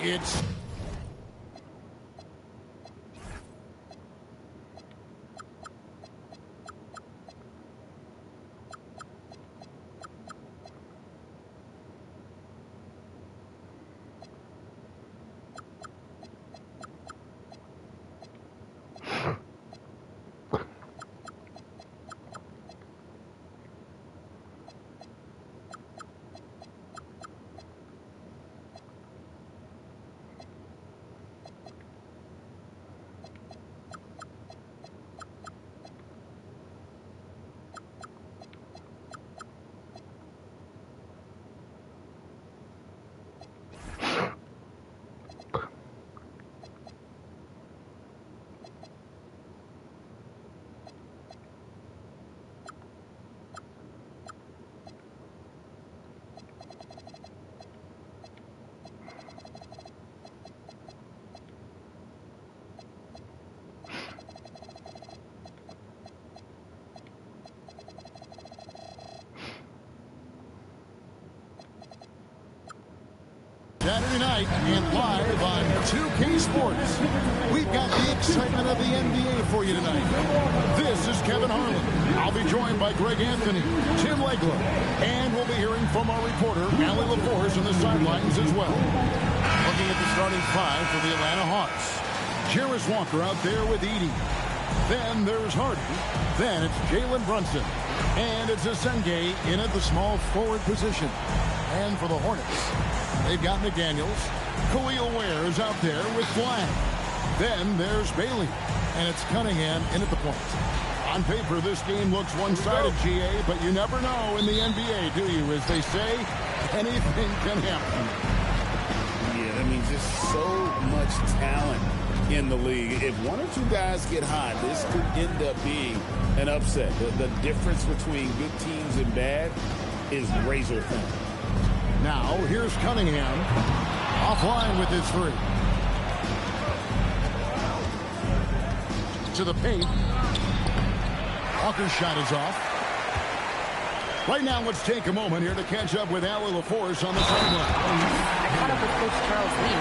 It's Saturday night and live on 2K Sports. We've got the excitement of the NBA for you tonight. This is Kevin Harlan. I'll be joined by Greg Anthony, Tim Legler, and we'll be hearing from our reporter, Allie LaForce, on the sidelines as well. Looking at the starting five for the Atlanta Hawks. Jarris Walker out there with Edey. Then there's Hardy. Then it's Jalen Brunson. And it's Asenge in at the small forward position. And for the Hornets, they've got McDaniels. Khalil Ware is out there with Flag. Then there's Bailey. And it's Cunningham in at the point. On paper, this game looks one-sided, GA, but you never know in the NBA, do you? As they say, anything can happen. Yeah, I mean, just so much talent in the league. If one or two guys get hot, this could end up being an upset. The difference between good teams and bad is razor thin. Now, here's Cunningham. Offline with his three. To the paint. Walker's shot is off. Right now, let's take a moment here to catch up with Allie LaForce on the sideline. I caught up with Coach Charles Lee.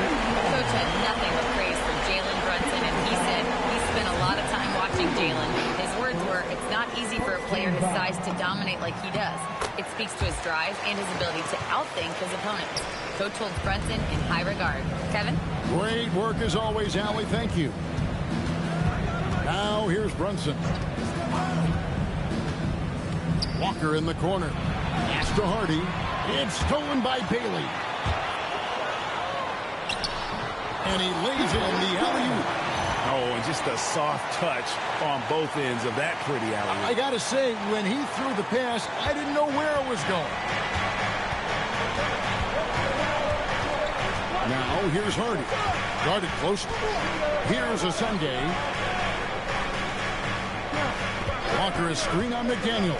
Coach had nothing but praise for Jalen Brunson, and he said he spent a lot of time watching Jalen. His words were, it's not easy for a player his size to dominate like he does. It speaks to his drive and his ability to outthink his opponents. Coach holds Brunson in high regard. Kevin? Great work as always, Allie. Thank you. Now here's Brunson. Walker in the corner. Pass to Hardy. It's stolen by Bailey. And he lays in the alley-oop. Oh, and just a soft touch on both ends of that pretty alley-oop. I got to say, when he threw the pass, I didn't know where it was going. Now, here's Hardy. Guarded closely. Here's Asenge. Walker is screen on McDaniel.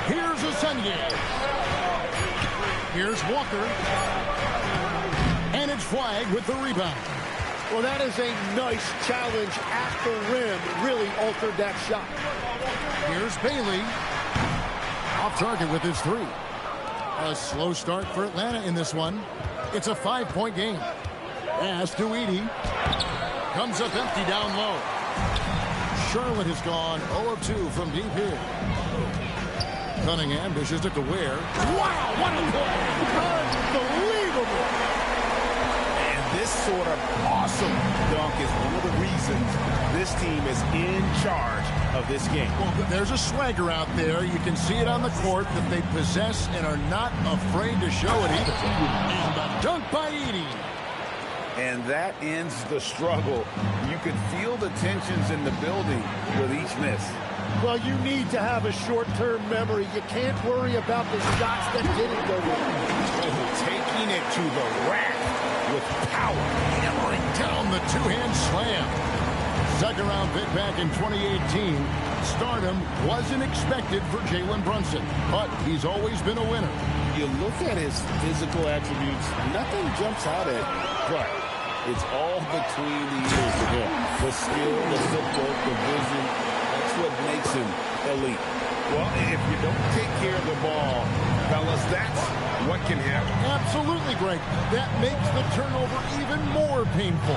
Here's Asenge. Here's Walker. And it's Flag with the rebound. Well, that is a nice challenge at the rim. Really altered that shot. Here's Bailey. Off target with his three. A slow start for Atlanta in this one. It's a 5-point game. Pass to Edey. Comes up empty down low. Charlotte has gone 0 of 2 from deep here. Cunningham dishes it to Ware. Wow, what a play! Unbelievable! This sort of awesome dunk is one of the reasons this team is in charge of this game. Well, there's a swagger out there. You can see it on the court that they possess and are not afraid to show it either. And the dunk by Edey. And that ends the struggle. You can feel the tensions in the building with each miss. Well, you need to have a short-term memory. You can't worry about the shots that didn't go well. Taking it to the rack with power. Hammering down the two-hand slam. Second round pick back in 2018. Stardom wasn't expected for Jalen Brunson, but he's always been a winner. You look at his physical attributes, nothing jumps out at him, but it's all between the ears for him. The skill, the footwork, the vision, that's what makes him elite. Well, if you don't take care of the ball, fellas. That's what can happen. Absolutely, Greg. That makes the turnover even more painful.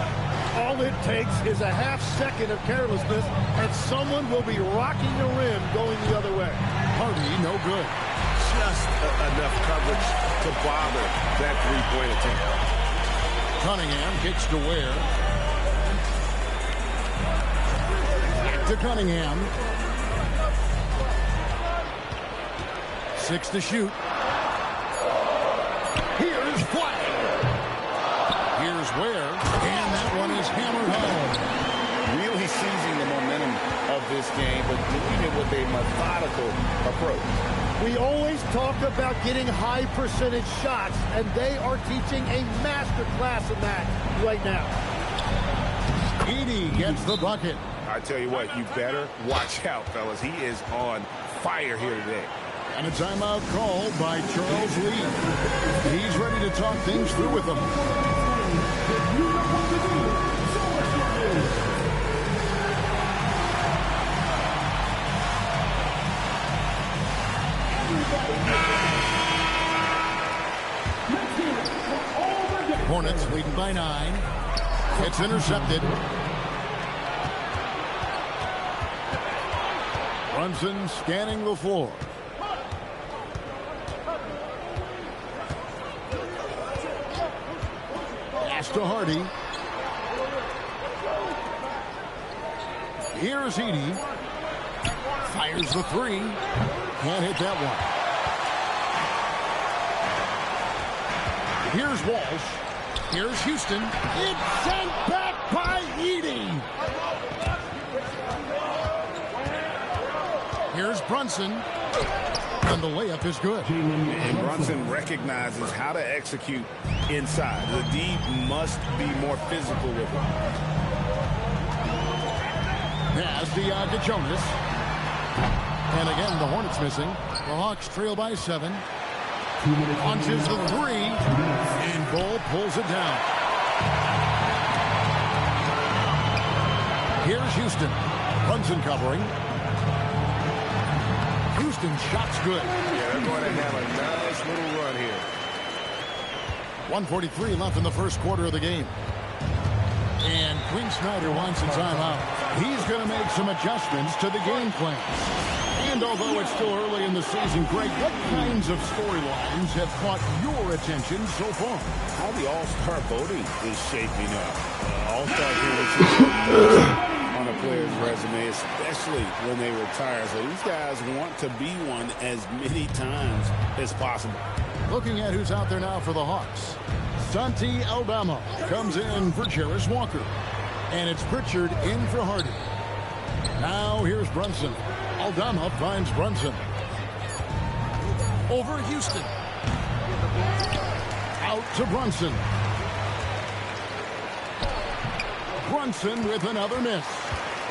All it takes is a half second of carelessness, and someone will be rocking the rim going the other way. Hardy, no good. Just enough coverage to bother that three-point attempt. Cunningham kicks to Ware. Back to Cunningham. 6 to shoot. Here's Flag. Here's Ware. And that one is hammered home. Really seizing the momentum of this game, but doing it with a methodical approach. We always talk about getting high percentage shots, and they are teaching a master class in that right now. Edey gets the bucket. I tell you what, you better watch out, fellas. He is on fire here today. And a timeout called by Charles Lee. He's ready to talk things through with them. Hornets leading by 9. It's intercepted. Brunson scanning the floor. Pass to Hardy. Here's Edey. Fires the 3. Can't hit that one. Here's Walsh. Here's Houston. It's sent back by Edey. Here's Brunson. And the layup is good. And Brunson recognizes how to execute inside. The D must be more physical with it. Pass to Jonas. And again, the Hornets missing. The Hawks trail by 7. Launches the 3. And Bull pulls it down. Here's Houston. Brunson covering. Houston shot's good. Yeah, they're going to have a nice little run here. 1:43 left in the first quarter of the game. And Quinn Snyder wants a timeout. He's going to make some adjustments to the game plan. And although it's still early in the season, Greg, what kinds of storylines have caught your attention so far? How the All-Star voting is shaping up. All-Star voting on a player's resume, especially when they retire. So these guys want to be one as many times as possible. Looking at who's out there now for the Hawks. Santi Aldama comes in for Jarris Walker. And it's Pritchard in for Hardy. Now here's Brunson. Aldama finds Brunson. Over Houston. Out to Brunson. Brunson with another miss.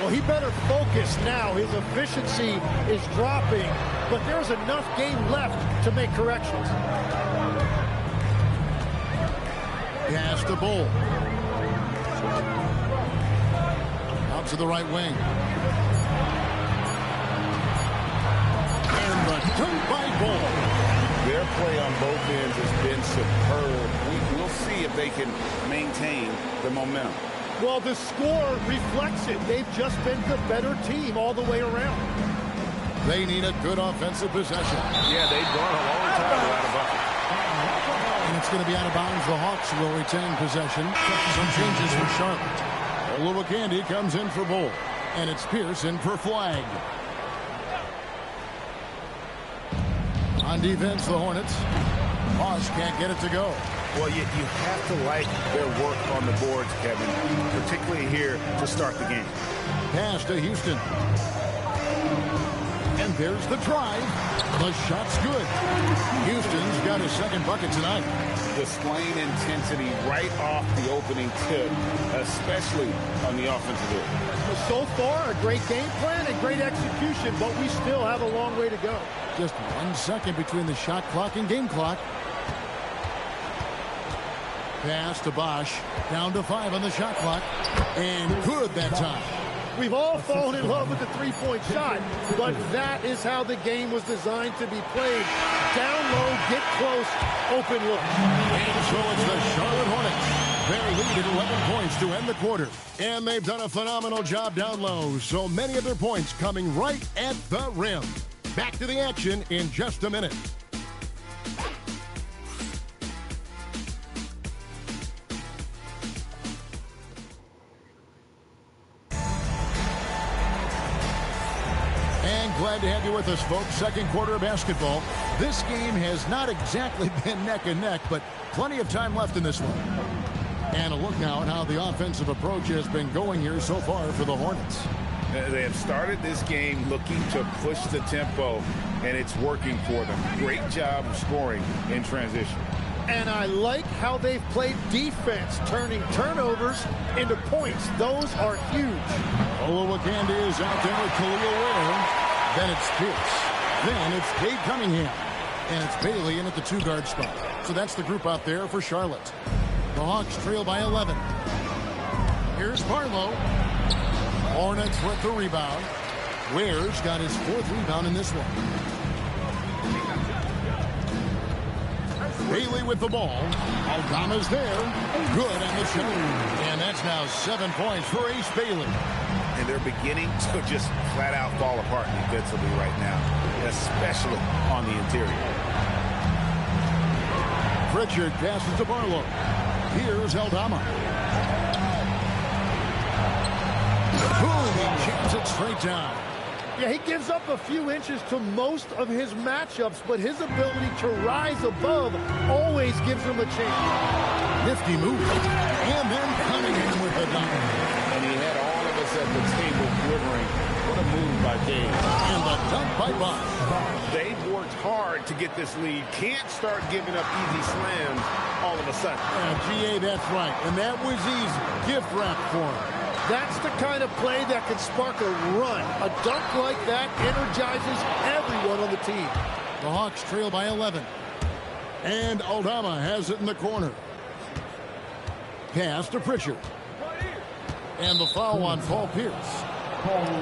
Well, he better focus now. His efficiency is dropping, but there's enough game left to make corrections. Pass to Bull. Out to the right wing. And the dunk by Bull. Their play on both ends has been superb. We'll see if they can maintain the momentum. Well, the score reflects it. They've just been the better team all the way around. They need a good offensive possession. Yeah, they've gone a long time without a bucket. And it's going to be out of bounds. The Hawks will retain possession. Some changes for Charlotte. Olua Candy comes in for Bull. And it's Pierce in for Flag. On defense, the Hornets. Bosch can't get it to go. Well, you have to like their work on the boards, Kevin, particularly here to start the game. Pass to Houston. And there's the drive. The shot's good. Houston's got his second bucket tonight. Displaying intensity right off the opening tip, especially on the offensive end. So far, a great game plan and great execution, but we still have a long way to go. Just 1 second between the shot clock and game clock. Pass to Bosch. Down to 5 on the shot clock. And good that time. We've all fallen in love with the three-point shot, but that is how the game was designed to be played. Down low, get close, open look. And so it's the Charlotte Hornets. Their lead at 11 points to end the quarter. And they've done a phenomenal job down low, so many of their points coming right at the rim. Back to the action in just a minute. Glad to have you with us, folks. Second quarter of basketball. This game has not exactly been neck and neck, but plenty of time left in this one. And a look now at how the offensive approach has been going here so far for the Hornets. They have started this game looking to push the tempo, and it's working for them. Great job of scoring in transition. And I like how they've played defense, turning turnovers into points. Those are huge. Olowokandi is out there with Khalil Ware. Then it's Pierce. Then it's Cade Cunningham. And it's Bailey in at the two-guard spot. So that's the group out there for Charlotte. The Hawks trail by 11. Here's Barlow. Hornets with the rebound. Ware's got his fourth rebound in this one. Bailey with the ball. Aldama's there. Good on the shot. And that's now 7 points for Ace Bailey. And they're beginning to just flat-out fall apart defensively right now, especially on the interior. Pritchard passes to Barlow. Here's Aldama. Boom! He jams it straight down. Yeah, he gives up a few inches to most of his matchups, but his ability to rise above always gives him a chance. Nifty move. And then Cunningham with the dunk. And he had all of us at the table quivering. What a move by Cade. And the dunk by Bosch. They've worked hard to get this lead. Can't start giving up easy slams all of a sudden. GA, that's right. And that was easy. Gift wrap for him. That's the kind of play that can spark a run. A dunk like that energizes everyone on the team. The Hawks trail by 11. And Aldama has it in the corner. Pass to Pritchard. And the foul on Paul Pierce.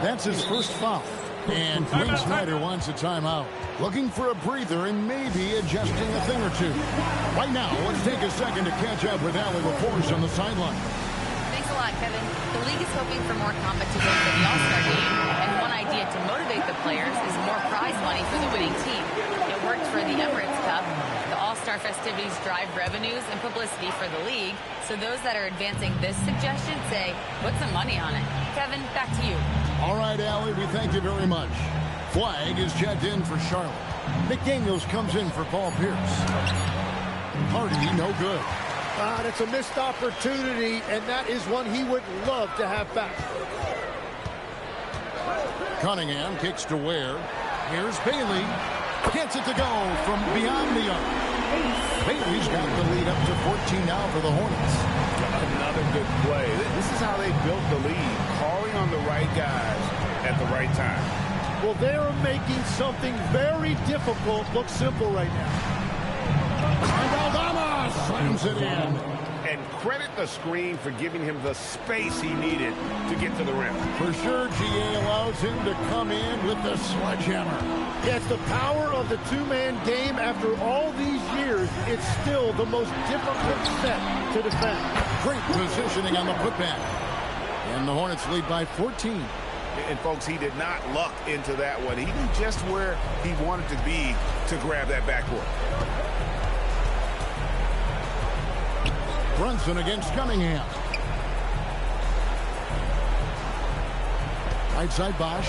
That's his first foul. And Quinn Snyder wants a timeout. Looking for a breather and maybe adjusting a thing or two. Right now, let's take a second to catch up with Allie LaForce on the sideline. Thanks a lot, Kevin. The league is hoping for more competition for the All-Star game, and one idea to motivate the players is more prize money for the winning team. It worked for the Emirates Cup. The All-Star festivities drive revenues and publicity for the league, so those that are advancing this suggestion say, put some money on it. Kevin, back to you. All right, Allie, we thank you very much. Flag is checked in for Charlotte. McDaniels comes in for Paul Pierce. Hardy, no good. That's a missed opportunity, and that is one he would love to have back. Cunningham kicks to Ware. Here's Bailey. Gets it to go from beyond the arc. Bailey's got the lead up to 14 now for the Hornets. Another good play. This is how they built the lead, calling on the right guys at the right time. Well, they're making something very difficult look simple right now. And Aldama slams it in. And credit the screen for giving him the space he needed to get to the rim. For sure, GA allows him to come in with the sledgehammer. Yeah, it's the power of the two-man game. After all these years, it's still the most difficult set to defend. Great positioning on the putback. And the Hornets lead by 14. And, folks, he did not luck into that one. He knew just where he wanted to be to grab that backboard. Brunson against Cunningham. Right side Bosch.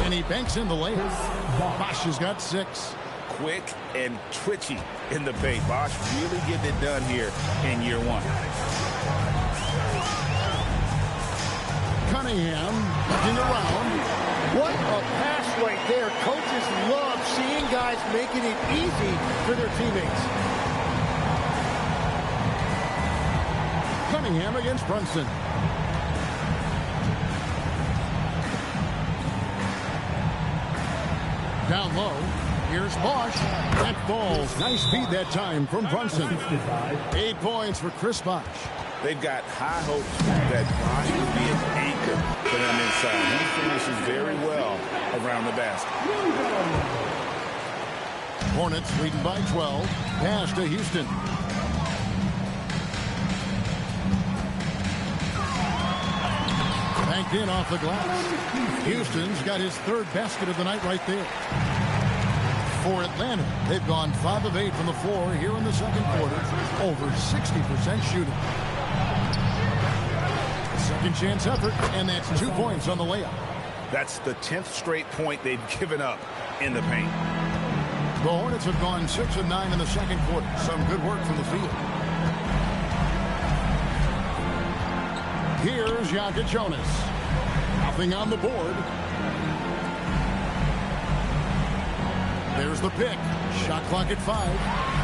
And he banks in the layup. Bosch has got 6. Quick and twitchy in the paint. Bosch really getting it done here in year 1. Cunningham looking around. What a pass right there. Coaches love seeing guys making it easy for their teammates. Cunningham against Brunson. Down low. Here's Bosch. That falls. Nice feed that time from Brunson. 8 points for Chris Bosch. They've got high hopes that Bosch will be an anchor for them inside. He finishes very well around the basket. Hornets leading by 12. Pass to Houston. Banked in off the glass. Houston's got his third basket of the night right there. For Atlanta, they've gone 5 of 8 from the floor here in the second quarter. Over 60% shooting. Second chance effort, and that's 2 points on the layup. That's the 10th straight point they've given up in the paint. The Hornets have gone 6 of 9 in the second quarter. Some good work from the field. Here's Jonas. Nothing on the board. There's the pick. Shot clock at 5.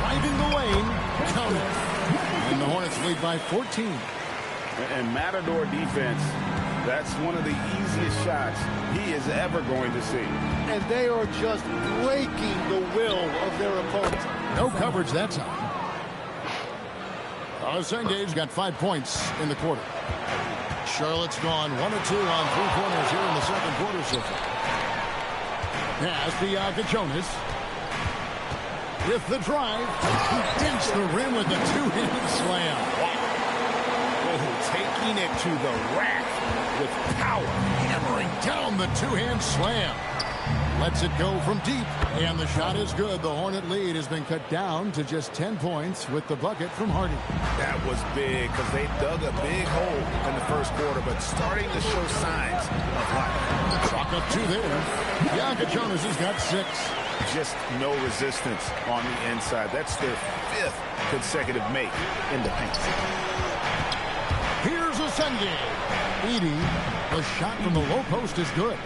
Driving the lane. Count it. And the Hornets lead by 14. And Matador defense, that's one of the easiest shots he is ever going to see. And they are just breaking the will of their opponents. No coverage that time. Senga's got 5 points in the quarter. Charlotte's gone 1 of 2 on 3 corners here in the second quarter so far. Pass to Jonas. With the drive, he dinks the rim with a two-handed slam. Oh, taking it to the rack with power. Hammering down the two-hand slam. Lets it go from deep, and the shot is good. The Hornet lead has been cut down to just 10 points with the bucket from Hardy. That was big because they dug a big hole in the first quarter, but starting to show signs of life. Chalk up 2 there. Jonas has got 6. Just no resistance on the inside. That's their 5th consecutive make in the paint. Here's a Sunday. Edey, the shot from the low post is good.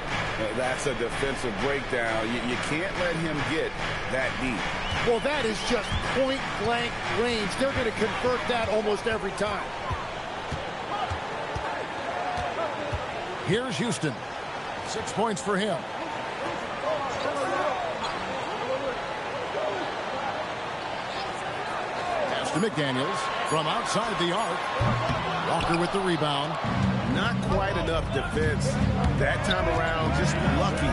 That's a defensive breakdown. You can't let him get that deep. Well, that is just point-blank range. They're going to convert that almost every time. Here's Houston. 6 points for him. Pass to McDaniels from outside the arc. Walker with the rebound. Not quite enough defense that time around. Just lucky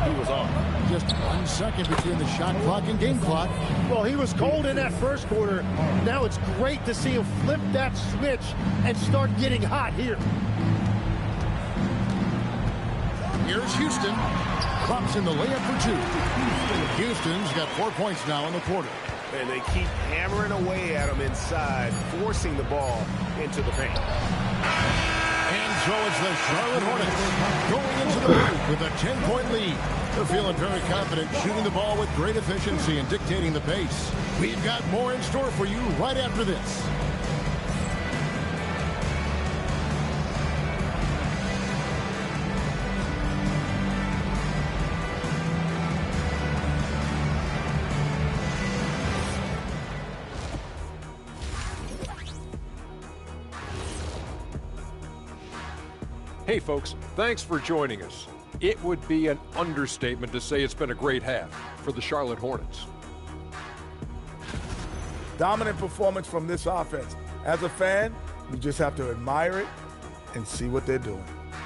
he was off. Just 1 second between the shot clock and game clock. Well, he was cold in that first quarter. Now it's great to see him flip that switch and start getting hot here. Here's Houston. Drops in the layup for 2. Houston's got 4 points now in the quarter. And they keep hammering away at him inside, forcing the ball into the paint. And so it's the Charlotte Hornets going into the booth with a 10-point lead. They're feeling very confident, shooting the ball with great efficiency and dictating the pace. We've got more in store for you right after this. Hey folks, thanks for joining us. It would be an understatement to say it's been a great half for the Charlotte Hornets. Dominant performance from this offense. As a fan, you just have to admire it and see what they're doing.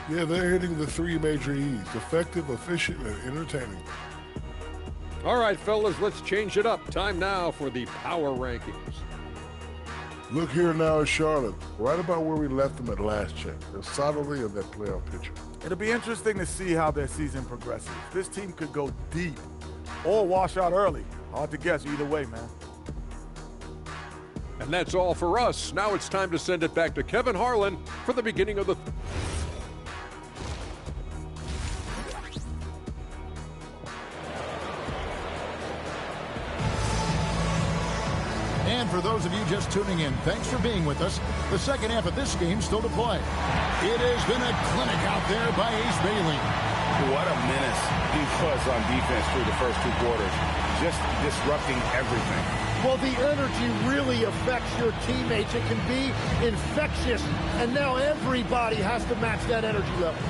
Yeah, they're hitting the 3 major E's: effective, efficient, and entertaining. All right, fellas, let's change it up. Time now for the power rankings. Look here now at Charlotte, right about where we left them at last check. They're solidly in that playoff picture. It'll be interesting to see how their season progresses. This team could go deep or wash out early. Hard to guess either way, man. And that's all for us. Now it's time to send it back to Kevin Harlan for the beginning of the... And for those of you just tuning in, thanks for being with us. The second half of this game still to play. It has been a clinic out there by Ace Bailey. What a menace he was on defense through the first 2 quarters. Just disrupting everything. Well, the energy really affects your teammates. It can be infectious, and now everybody has to match that energy level.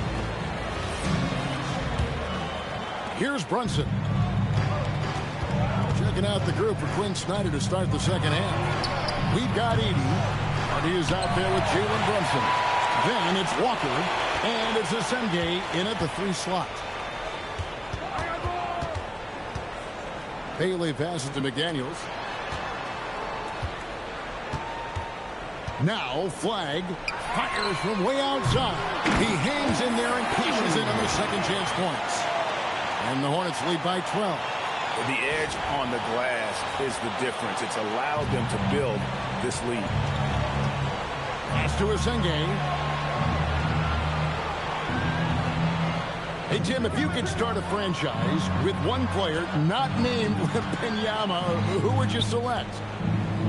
Here's Brunson. Checking out the group for Quinn Snyder to start the second half. We've got Edey. Hardy is out there with Jalen Brunson. Then it's Walker, and it's Asenge in at the 3 slot. Bailey passes to McDaniels. Now Flag fires from way outside. He hangs in there and cashes in on their second chance points. And the Hornets lead by 12. The edge on the glass is the difference. It's allowed them to build this lead. Pass to Asenge. Hey, Tim, if you could start a franchise with one player not named Wembanyama, who would you select?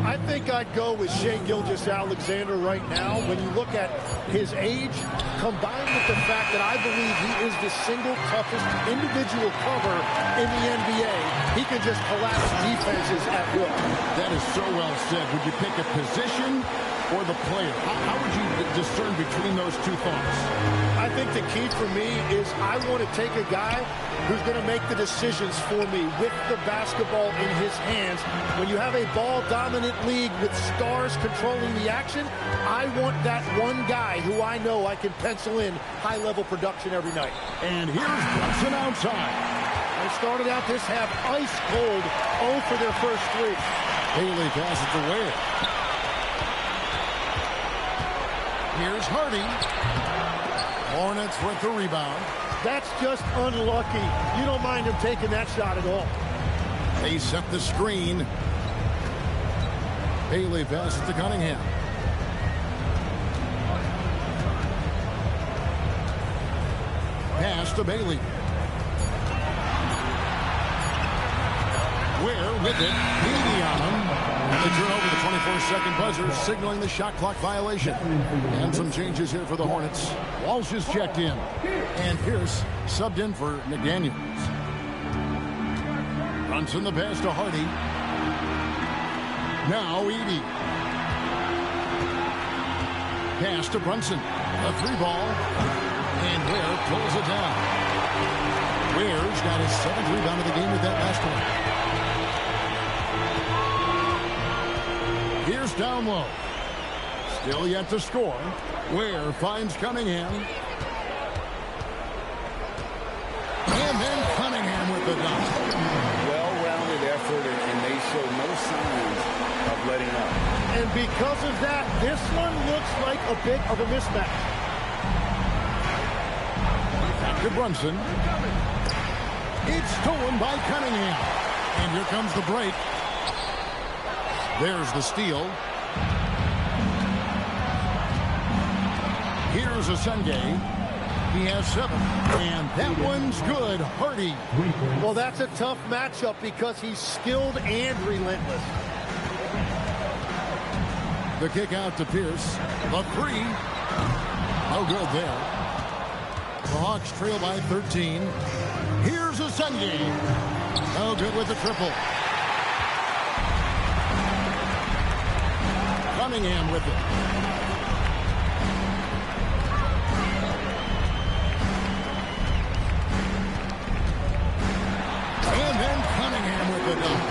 I think I'd go with Shai Gilgeous-Alexander right now. When you look at his age, combined with the fact that I believe he is the single toughest individual cover in the NBA, he can just collapse defenses at will. That is so well said. Would you pick a position or the player? How would you discern between those two thoughts? I think the key for me is I want to take a guy who's going to make the decisions for me with the basketball in his hands. When you have a ball-dominant league with stars controlling the action, I want that one guy who I know I can pencil in high-level production every night. And here's Brunson outside. They started out this half ice cold, 0 for their first 3. Bailey passes to Ware. Here's Hardy. Hornets with the rebound. That's just unlucky. You don't mind him taking that shot at all. They set the screen. Bailey passes to Cunningham. Pass to Bailey. Ware with it. Edey on him. And they turn over the 24-second buzzer, signaling the shot clock violation. And some changes here for the Hornets. Walsh is checked in. And Pierce subbed in for McDaniels. Brunson the pass to Hardy. Now Edey. Pass to Brunson. A 3-ball. And Ware pulls it down. Ware's got his 7th rebound of the game with that last one. Here's down low. Still yet to score. Ware finds Cunningham. And then Cunningham with the dunk. Well-rounded effort, and they show no signs of letting up. And because of that, this one looks like a bit of a mismatch. Back to Brunson. It's stolen by Cunningham. And here comes the break. There's the steal. Here's Asenge. He has 7. And that one's good. Hardy. Well, that's a tough matchup because he's skilled and relentless. The kick out to Pierce. The 3. No good there. The Hawks trail by 13. Here's Asenge. No good with the triple. Cunningham with it. And then Cunningham with the dunk.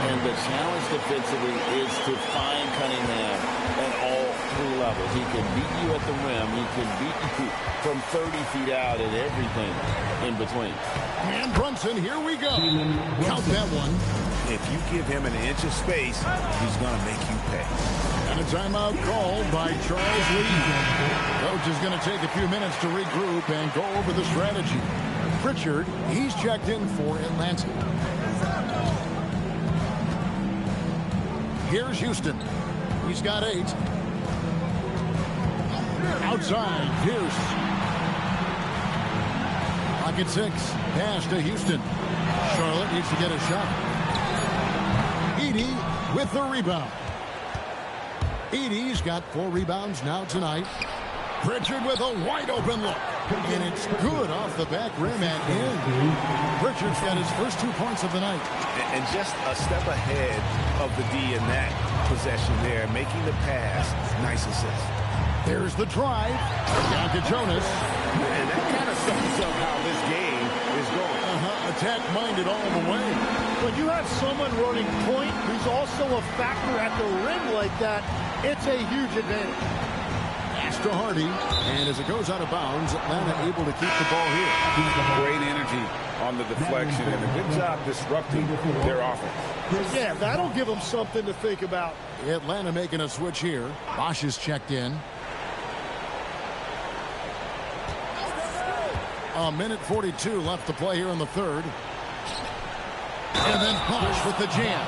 And the challenge defensively is to find Cunningham at all 3 levels. He can beat you at the rim. He can beat you from 30 feet out and everything in between. And Brunson, here we go. Count that one. If you give him an inch of space, he's going to make you pay. And a timeout called by Charles Lee. Coach is going to take a few minutes to regroup and go over the strategy. Pritchard, he's checked in for Atlanta. Here's Houston. He's got 8. Outside, Pierce. Pocket 6. Pass to Houston. Charlotte needs to get a shot. Edey with the rebound. Edey's got 4 rebounds now tonight. Pritchard with a wide open look. And it's good off the back rim and in. Pritchard's got his first 2 points of the night. And just a step ahead of the D in that possession there, making the pass. Nice assist. There's the drive. Down to Jonas. And that kind of sums up how this game is going. Attack-minded all the way. When you have someone running point who's also a factor at the rim like that, It's a huge advantage. Pass to Hardy, and as it goes out of bounds, Atlanta able to keep the ball here. Great energy on the deflection and a good job disrupting their offense. Yeah, that'll give them something to think about. Atlanta making a switch here. Bosch is checked in. A minute 42 left to play here in the third. And then Bosch with the jam.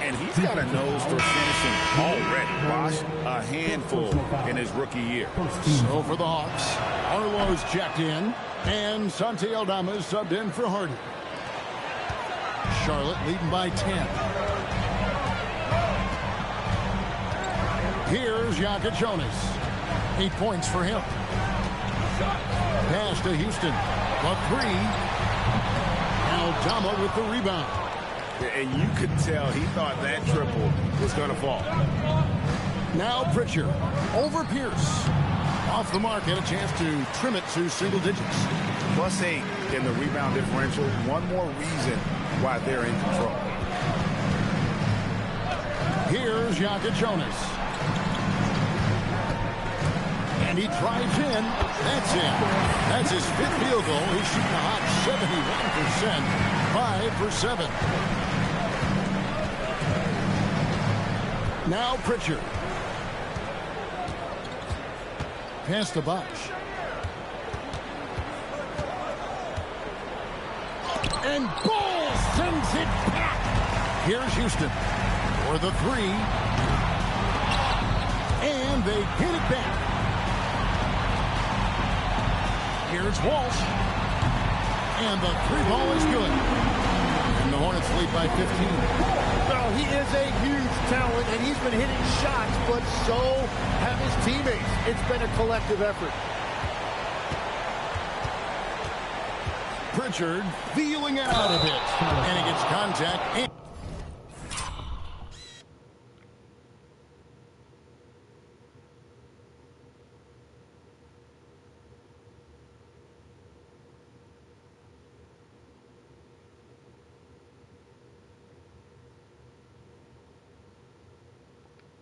And he's got a nose for finishing already. Bosch, a handful in his rookie year. So for the Hawks, Arlo's checked in, and Santi Aldama is subbed in for Hardy. Charlotte leading by 10. Here's Jokic Jonas. 8 points for him. Pass to Houston. A three. Aldama with the rebound. And you could tell he thought that triple was going to fall. Now Pritchard over Pierce. Off the mark, and a chance to trim it to single digits. +8 in the rebound differential. One more reason why they're in control. Here's Jokic Jonas. And he drives in. That's it. That's his 5th field goal. He's shooting a hot 71%. 5 for 7. Now Pritchard. Pass to Bosch. And Ball sends it back. Here's Houston for the three. And they get it back. Here's Walsh. And the three ball is good. And the Hornets lead by 15. Well, he is a huge talent, and he's been hitting shots, but so have his teammates. It's been a collective effort. Pritchard feeling out of it. And he gets contact.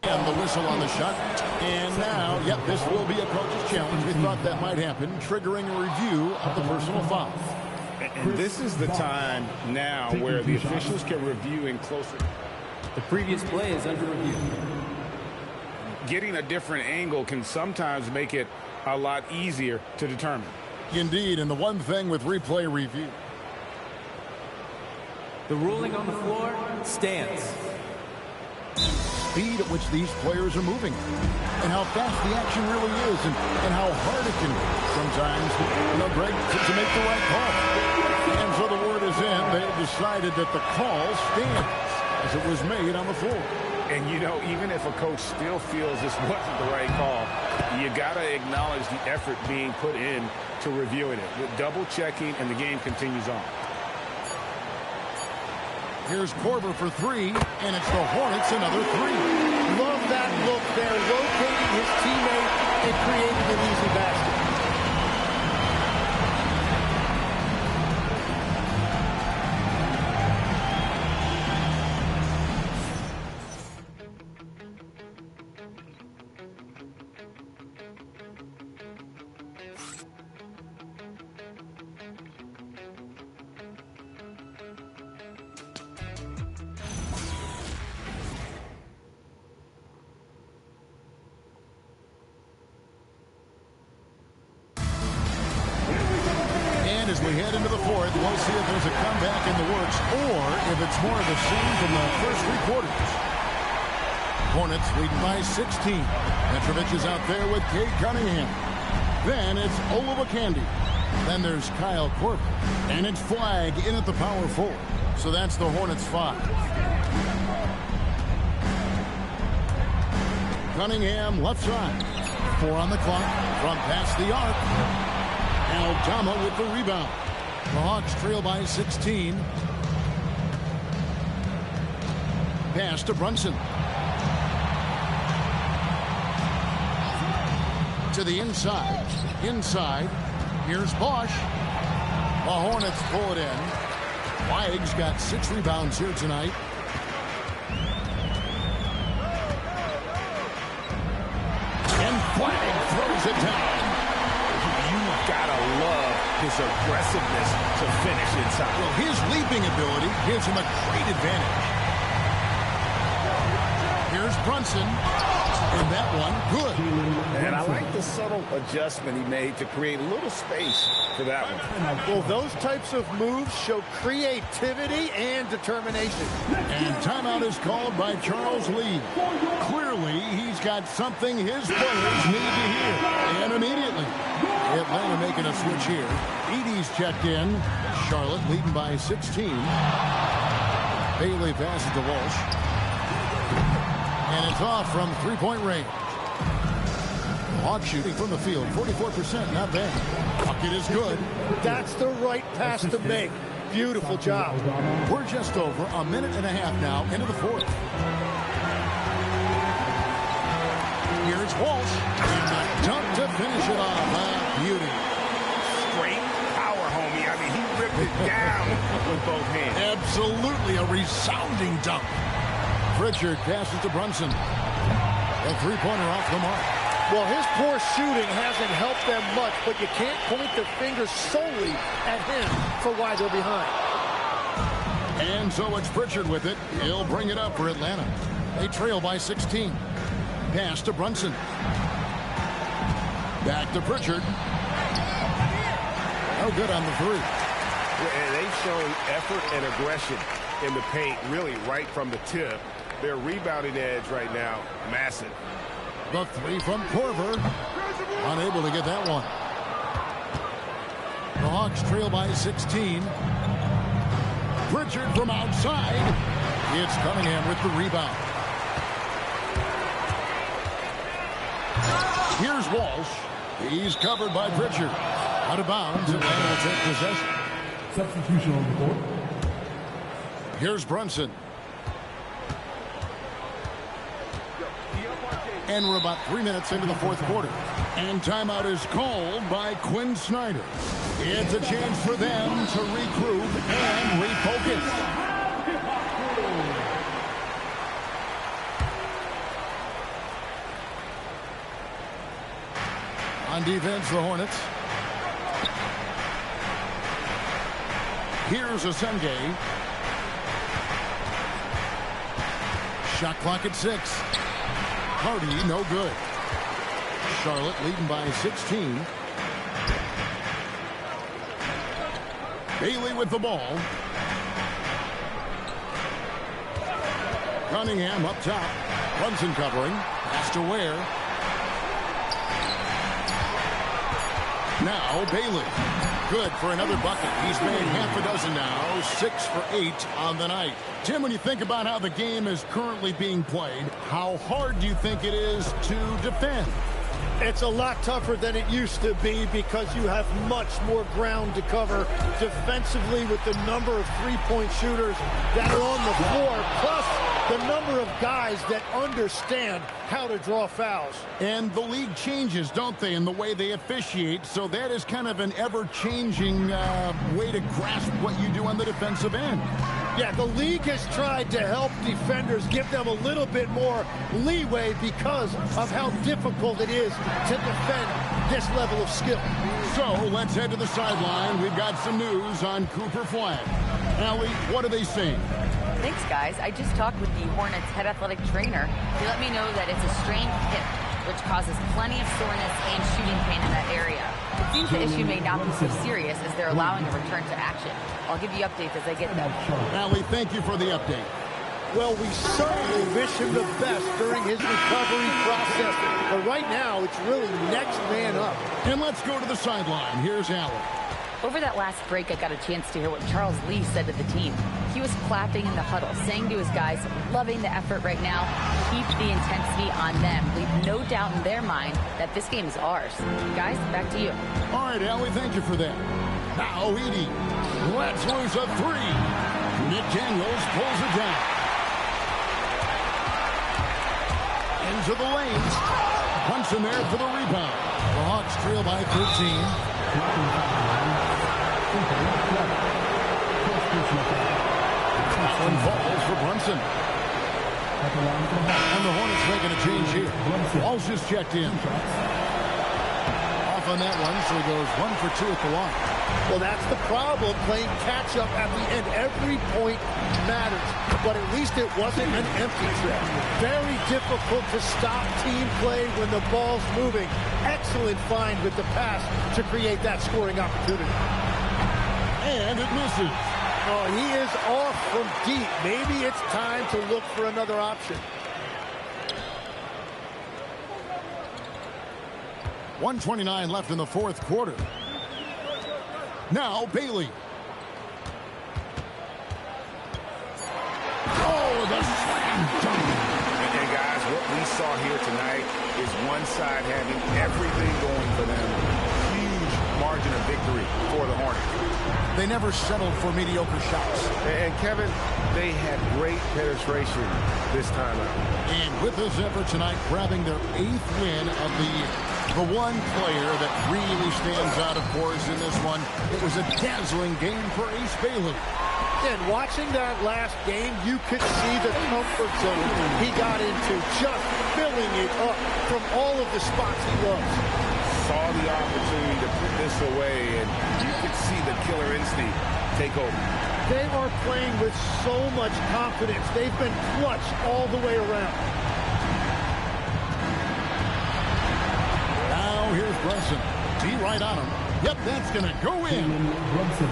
And the whistle on the shot. And now, yep, this will be a coach's challenge. We thought that might happen, triggering a review of the personal foul. And this is the time now where the officials can review in closer. The previous play is under review. Getting a different angle can sometimes make it a lot easier to determine. Indeed, and the one thing with replay review. The ruling on the floor stands. Speed at which these players are moving and how fast the action really is and how hard it can be sometimes, Greg, to make the right call. And so the word is in. They have decided that the call stands as it was made on the floor. And, even if a coach still feels this wasn't the right call, you got to acknowledge the effort being put in to reviewing it. With double checking, and the game continues on. Here's Korver for three, and it's the Hornets another three. Love that look there, rotating his teammate and creating an easy basket. As we head into the fourth, we'll see if there's a comeback in the works or if it's more of the same from the first 3 quarters. Hornets leading by 16. Petrovic is out there with Cade Cunningham. Then it's Olowokandi. Then there's Kyle Korver. And it's Flagg in at the power forward. So that's the Hornets 5. Cunningham left side. 4 on the clock from past the arc. Aldama with the rebound. The Hawks trail by 16. Pass to Brunson. To the inside. Inside. Here's Bosch. The Hornets pull it in. Flagg's got 6 rebounds here tonight. Flag throws it down. You've got to love his aggressiveness to finish inside. Well, his leaping ability gives him a great advantage. Here's Brunson. And that one, good. And I like the subtle adjustment he made to create a little space for that one. Well, those types of moves show creativity and determination. And timeout is called by Charles Lee. Clearly, he's got something his players need to hear. And immediately, Atlanta making a switch here. Edey's checked in. Charlotte leading by 16. Bailey passes to Walsh. And it's off from three-point range. Hawks shooting from the field, 44%, not bad. Bucket is good. That's the right pass to make. Beautiful job. We're just over a minute and a half now into the fourth. Here's Walsh. And a dunk to finish it off. Beauty. Straight power, homie. I mean, he ripped it down with both hands. Absolutely a resounding dunk. Pritchard passes to Brunson. A three-pointer off the mark. Well, his poor shooting hasn't helped them much, but you can't point the finger solely at him for why they're behind. And so it's Pritchard with it. He'll bring it up for Atlanta. They trail by 16. Pass to Brunson. Back to Pritchard. No good on the three. And they've shown effort and aggression in the paint, really right from the tip. Their rebounding edge right now, massive. The three from Korver. Unable to get that one. The Hawks trail by 16. Pritchard from outside. It's Cunningham with the rebound. Here's Walsh. He's covered by Pritchard. Out of bounds. Atlanta will take possession. Substitution on the court. Here's Brunson. And we're about 3 minutes into the fourth quarter. And timeout is called by Quinn Snyder. It's a chance for them to regroup and refocus. On defense, the Hornets. Here's Asenge. Shot clock at 6. Hardy, no good. Charlotte leading by 16. Bailey with the ball. Cunningham up top. Brunson covering. Pass to Ware. Now Bailey. Good for another bucket. He's made half a dozen now. 6 for 8 on the night. Tim, when you think about how the game is currently being played, how hard do you think it is to defend? It's a lot tougher than it used to be because you have much more ground to cover defensively with the number of three-point shooters that are on the floor, plus the number of guys that understand how to draw fouls. And the league changes, don't they, in the way they officiate, so that is kind of an ever-changing way to grasp what you do on the defensive end. Yeah, the league has tried to help defenders, give them a little bit more leeway because of how difficult it is to defend this level of skill. So let's head to the sideline. We've got some news on Cooper Flag. Allie, what are they saying? Thanks, guys. I just talked with the Hornets head athletic trainer. He let me know that it's a strained hip, which causes plenty of soreness and shooting pain in that area. It seems the issue may not be so serious as they're allowing a return to action. I'll give you updates as I get them. Allie, thank you for the update. Well, we certainly wish him the best during his recovery process. But right now, it's really next man up. And let's go to the sideline. Here's Allie. Over that last break, I got a chance to hear what Charles Lee said to the team. He was clapping in the huddle, saying to his guys, loving the effort right now, keep the intensity on them. Leave no doubt in their mind that this game is ours. Guys, back to you. All right, Allie, thank you for that. Now Edey lets loose a three. Nick Daniels pulls it down. Into the lanes. Brunson there for the rebound. The Hawks trail by 13. That one falls for Brunson. And the Hornets making a change here. Ball's just checked in. Off on that one, so he goes 1 for 2 at the line. Well, that's the problem, playing catch-up at the end. Every point matters, but at least it wasn't an empty threat. Very difficult to stop team play when the ball's moving. Excellent find with the pass to create that scoring opportunity. And it misses. Oh, he is off from deep. Maybe it's time to look for another option. 1:29 left in the fourth quarter. Now Bailey. Oh, the slam dunk. And guys, what we saw here tonight is one side having everything going for them. Huge margin of victory for the Hornets. They never settled for mediocre shots. And Kevin, they had great penetration this time out. And with this effort tonight, grabbing their 8th win of the year. The one player that really stands out, of course, in this one, it was a dazzling game for Ace Bailey. And watching that last game, you could see the comfort zone he got into, just filling it up from all of the spots he loves. Saw the opportunity to put this away, and you could see the killer instinct take over. They are playing with so much confidence. They've been clutch all the way around. Now here's Brunson. Tee right on him. Yep, that's going to go in. Brunson.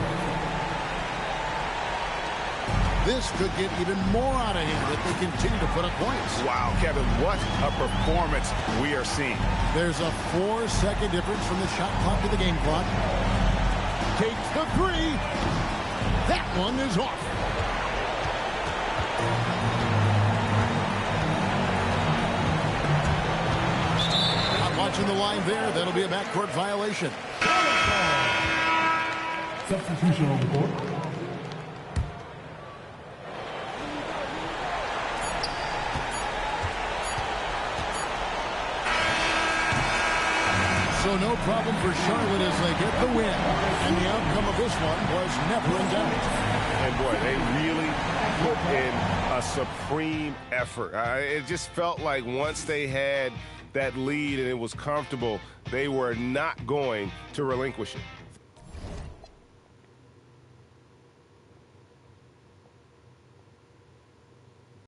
This could get even more out of him if they continue to put up points. Wow, Kevin, what a performance we are seeing. There's a 4-second difference from the shot clock to the game clock. Takes the 3. That one is off. Not watching the line there. That'll be a backcourt violation. Substitution on the court. So no problem for Charlotte as they get the win. And the outcome of this one was never in doubt. And boy, they really put in a supreme effort. It just felt like once they had that lead and it was comfortable, they were not going to relinquish it.